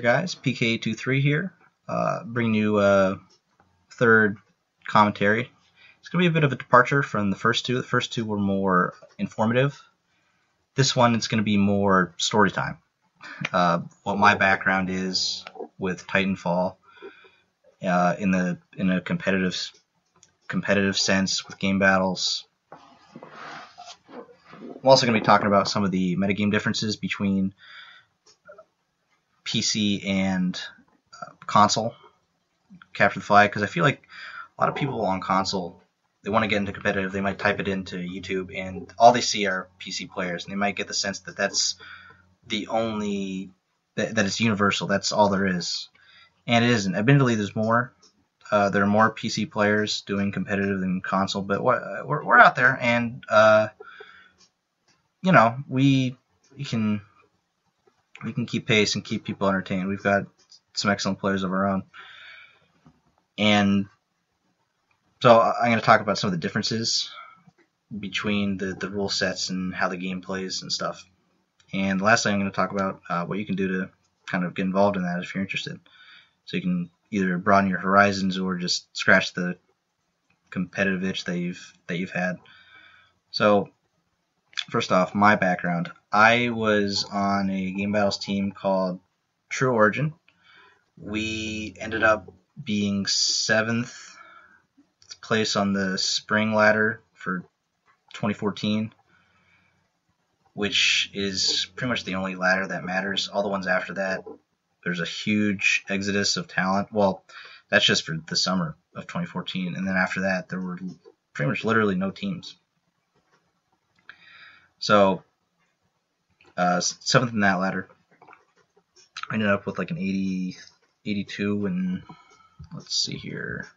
guys? PK23 here, bringing you a third commentary. It's going to be a bit of a departure from the first two. The first two were more informative. This one is going to be more story time. What my background is with Titanfall in a competitive sense with game battles. I'm also going to be talking about some of the metagame differences between PC and console capture the flag, because I feel like a lot of people on console, they want to get into competitive, they might type it into YouTube and all they see are PC players, and they might get the sense that that's the only that it's universal, that's all there is, and it isn't. Admittedly, there's more. There are more PC players doing competitive than console, but we're out there, and we can keep pace and keep people entertained. We've got some excellent players of our own. And so I'm going to talk about some of the differences between the rule sets and how the game plays and stuff. And the last thing I'm going to talk about what you can do to kind of get involved in that if you're interested. So you can either broaden your horizons or just scratch the competitive itch that you've had. So first off, my background. I was on a game battles team called True Origin. We ended up being 7th place on the spring ladder for 2014, which is pretty much the only ladder that matters. All the ones after that, there's a huge exodus of talent. Well, that's just for the summer of 2014, and then after that, there were pretty much literally no teams. So, 7th in that ladder. I ended up with like an 82, and let's see here.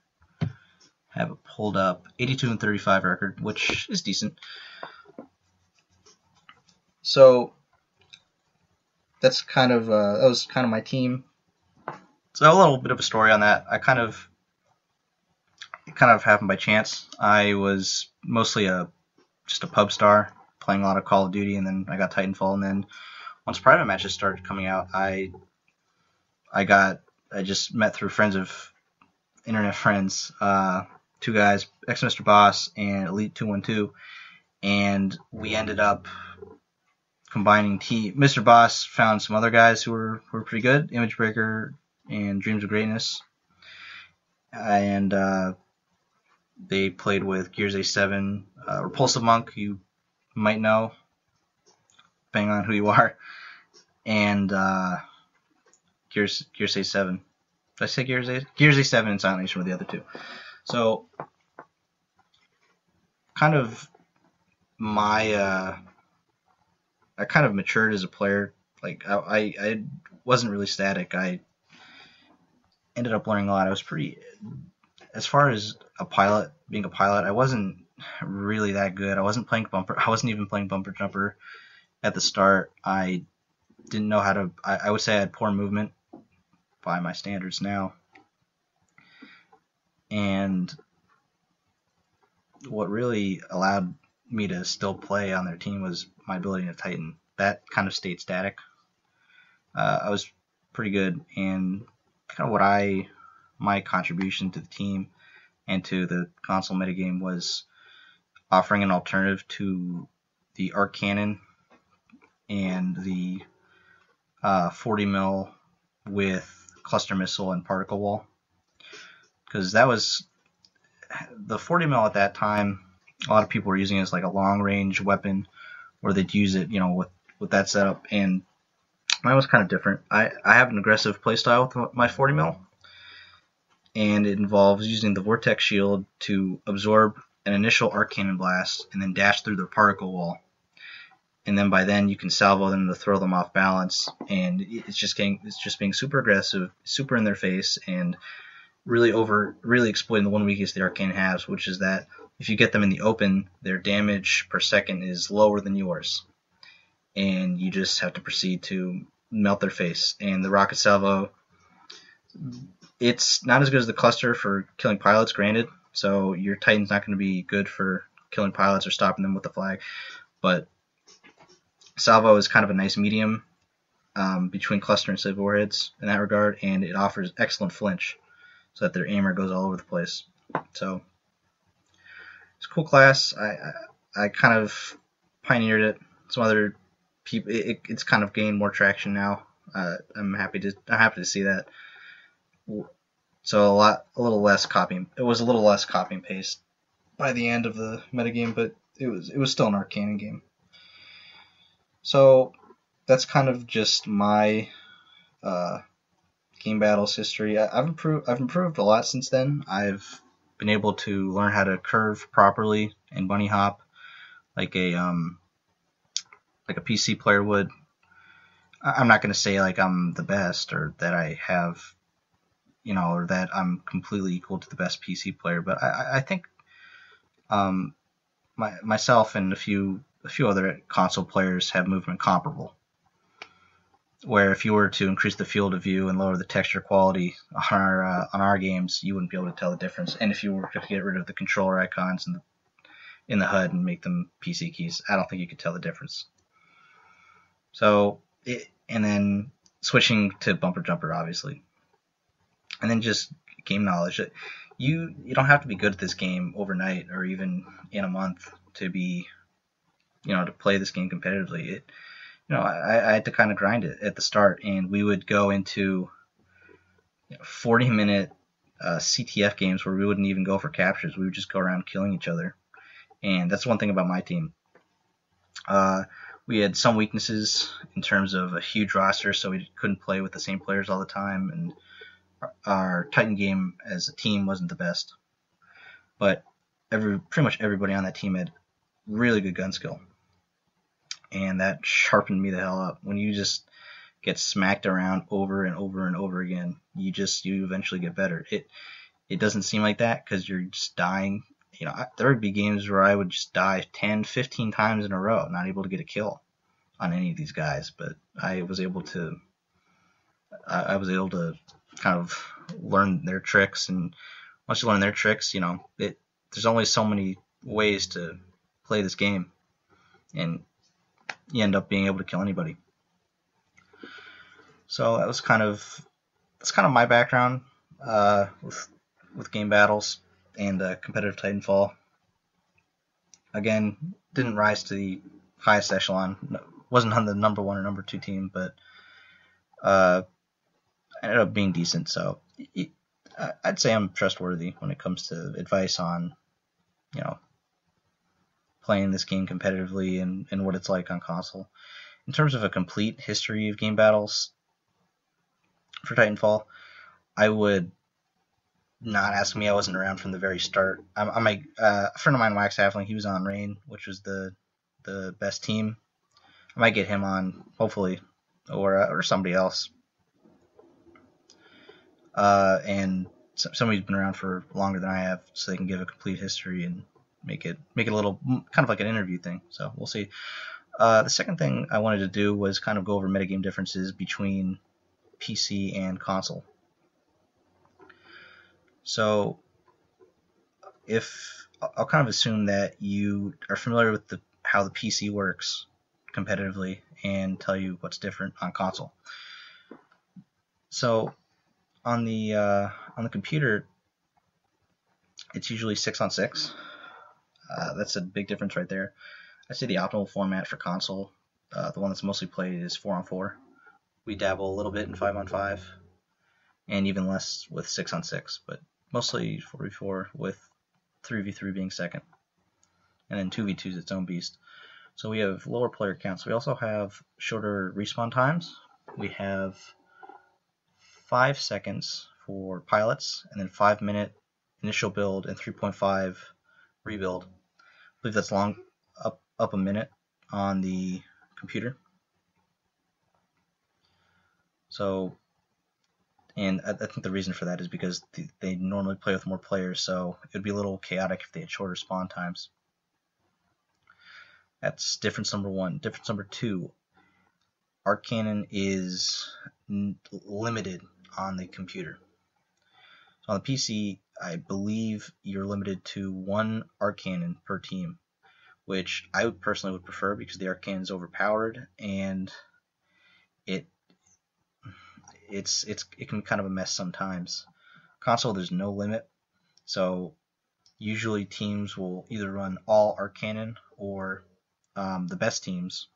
Have it pulled up. 82 and 35 record, which is decent. So that's kind of that was kind of my team. So a little bit of a story on that. It kind of happened by chance. I was mostly just a pub star, playing a lot of Call of Duty, and then I got Titanfall, and then once private matches started coming out, I just met through friends of internet friends, two guys, Mr. Boss and Elite 212, and we ended up combining team. Mr. Boss found some other guys who were pretty good, Image Breaker and Dreams of Greatness, and they played with Gears A7, Repulsive Monk, you might know, depending on who you are, and Gears A7. Did I say Gears A? Gears A7 and Silent Nation were the other two. So, kind of I kind of matured as a player. Like I wasn't really static. I ended up learning a lot. I was pretty, as far as being a pilot, I wasn't really that good. I wasn't even playing bumper jumper at the start. I didn't know how to. I would say I had poor movement by my standards now. And what really allowed me to still play on their team was my ability to Titan. That kind of stayed static. I was pretty good, and kind of my contribution to the team and to the console metagame was offering an alternative to the arc cannon and the 40 mil with cluster missile and particle wall, because that was the 40 mil at that time. A lot of people were using it as like a long range weapon, or they'd use it, with that setup. And mine was kind of different. I have an aggressive playstyle with my 40 mil, and it involves using the vortex shield to absorb an initial arc cannon blast and then dash through the particle wall. And then by then you can salvo them to throw them off balance, and it's just being super aggressive, super in their face, and really exploiting the one weakness the arcane has, which is that if you get them in the open, their damage per second is lower than yours, and you just have to proceed to melt their face. And the rocket salvo, it's not as good as the cluster for killing pilots, granted, so your Titan's not going to be good for killing pilots or stopping them with the flag, but salvo is kind of a nice medium between cluster and civ warheads in that regard, and it offers excellent flinch, so that their aimer goes all over the place. So it's a cool class. I kind of pioneered it. Some other people, it's kind of gained more traction now. I'm happy to see that. So a little less copying. It was a little less copy and paste by the end of the metagame, but it was still an Arcana game. So that's kind of just my game battles history. I've improved a lot since then. I've been able to learn how to curve properly and bunny hop like a PC player would. I'm not going to say like I'm the best or that I have, or that I'm completely equal to the best PC player, but I think myself and a few other console players have movement comparable. Where if you were to increase the field of view and lower the texture quality on our games, you wouldn't be able to tell the difference. And if you were to get rid of the controller icons in the HUD and make them PC keys, I don't think you could tell the difference. So, and then switching to bumper jumper, obviously, and then just game knowledge. You don't have to be good at this game overnight or even in a month to be, to play this game competitively. I had to kind of grind it at the start, and we would go into 40-minute CTF games where we wouldn't even go for captures. We would just go around killing each other, and that's one thing about my team. We had some weaknesses in terms of a huge roster, so we couldn't play with the same players all the time, and our Titan game as a team wasn't the best. But pretty much everybody on that team had really good gun skill. And that sharpened me the hell up. When you just get smacked around over and over and over again, you eventually get better. It doesn't seem like that because you're just dying. There would be games where I would just die 10, 15 times in a row, not able to get a kill on any of these guys. But I was able to kind of learn their tricks, and once you learn their tricks, there's only so many ways to play this game, and you end up being able to kill anybody. So that's kind of my background with game battles and competitive Titanfall. Again, didn't rise to the highest echelon. Wasn't on the number 1 or number 2 team, but ended up being decent. So I'd say I'm trustworthy when it comes to advice on, playing this game competitively and what it's like on console. In terms of a complete history of game battles for Titanfall, I would not ask me. I wasn't around from the very start. A friend of mine, Wax Halfling, he was on Rain, which was the best team. I might get him on, hopefully, or somebody else. And somebody's been around for longer than I have, so they can give a complete history and make it a little kind of like an interview thing. So we'll see. The second thing I wanted to do was kind of go over metagame differences between PC and console. So I'll kind of assume that you are familiar with how the PC works competitively and tell you what's different on console. So on the computer, it's usually 6-on-6. That's a big difference right there. I'd say the optimal format for console, the one that's mostly played, is 4-on-4. We dabble a little bit in 5-on-5, and even less with 6-on-6, but mostly 4v4 with 3v3 being second. And then 2v2 is its own beast. So we have lower player counts. We also have shorter respawn times. We have 5 seconds for pilots, and then 5-minute initial build and 3.5 rebuild. I believe that's up a minute on the computer. So, and I think the reason for that is because they normally play with more players, so it would be a little chaotic if they had shorter spawn times. That's difference number 1. Difference number 2, Arc Cannon is limited on the computer. So on the PC, I believe you're limited to 1 Arc Cannon per team, which I personally would prefer because the Arc Cannon is overpowered and it it can be kind of a mess sometimes. Console, there's no limit, so usually teams will either run all Arcanon or the best teams.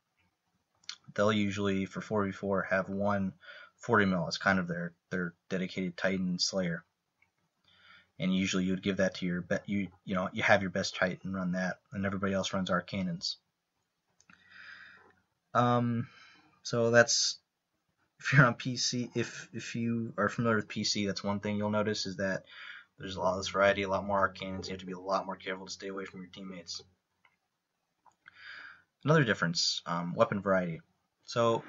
They'll usually for 4v4 have one 40 mil as kind of their dedicated Titan Slayer, and usually you would give that to your you have your best Titan run that, and everybody else runs Arcanons. So that's if you're on PC. If you are familiar with PC, that's one thing you'll notice is that there's a lot of this variety, a lot more Arcanons. You have to be a lot more careful to stay away from your teammates. Another difference, weapon variety. So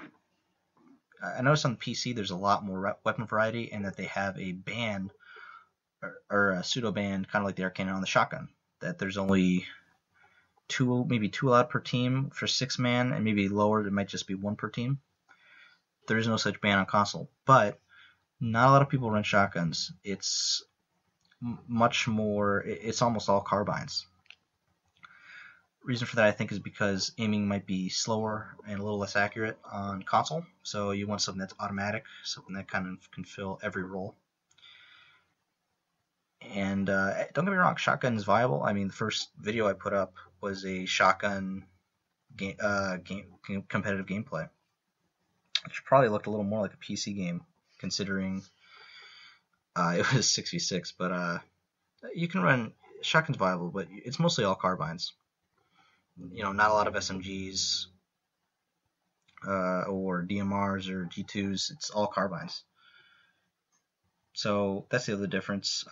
I noticed on the PC there's a lot more weapon variety, and that they have a ban or a pseudo ban, kind of like the Arcanon on the shotgun. That there's only maybe two allowed per team for 6-man, and maybe lower it might just be 1 per team. There is no such ban on console, but not a lot of people run shotguns. It's much more. It's almost all carbines. Reason for that, I think, is because aiming might be slower and a little less accurate on console. So you want something that's automatic, something that kind of can fill every role. And don't get me wrong, shotgun is viable. I mean, the first video I put up was a shotgun competitive gameplay, which probably looked a little more like a PC game, considering it was 6v6. But you can run shotgun's viable, but it's mostly all carbines. Not a lot of SMGs or DMRs or G2s. It's all carbines. So that's the other difference.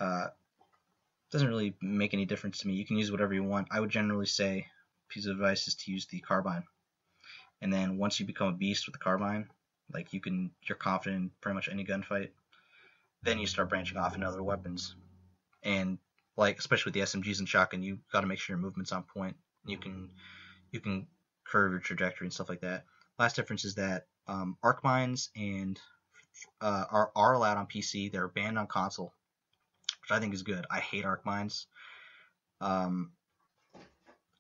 Doesn't really make any difference to me. You can use whatever you want. I would generally say, piece of advice is to use the carbine. And then once you become a beast with the carbine, like you're confident in pretty much any gunfight, then you start branching off into other weapons. And like especially with the SMGs and shotgun, you got to make sure your movement's on point. You can curve your trajectory and stuff like that. Last difference is that arc mines and are allowed on PC. They're banned on console, which I think is good. I hate arc mines. I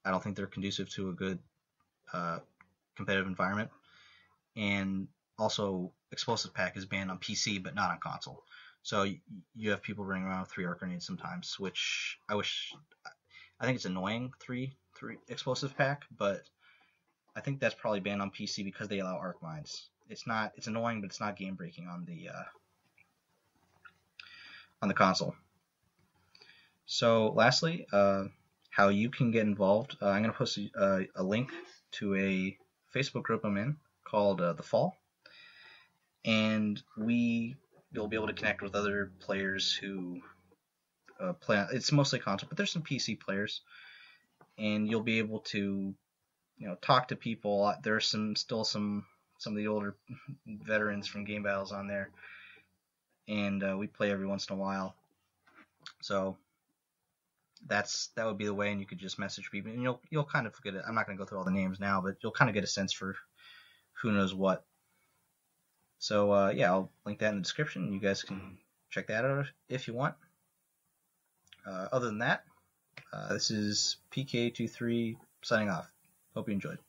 don't think they're conducive to a good competitive environment. And also, explosive pack is banned on PC but not on console. So you have people running around with 3 arc grenades sometimes, which I think it's annoying. 3 explosive pack, but I think that's probably banned on PC because they allow arc mines. It's annoying, but it's not game breaking on the console. So lastly, how you can get involved. I'm going to post a link to a Facebook group I'm in called The Fall, and you'll be able to connect with other players who play. It's mostly console, but there's some PC players. And you'll be able to, talk to people. There's still some of the older veterans from Game Battles on there, and we play every once in a while. So that would be the way, and you could just message people, and you'll kind of get it. I'm not going to go through all the names now, but you'll kind of get a sense for who knows what. So yeah, I'll link that in the description. You guys can check that out if you want. Other than that. This is PK23 signing off. Hope you enjoyed.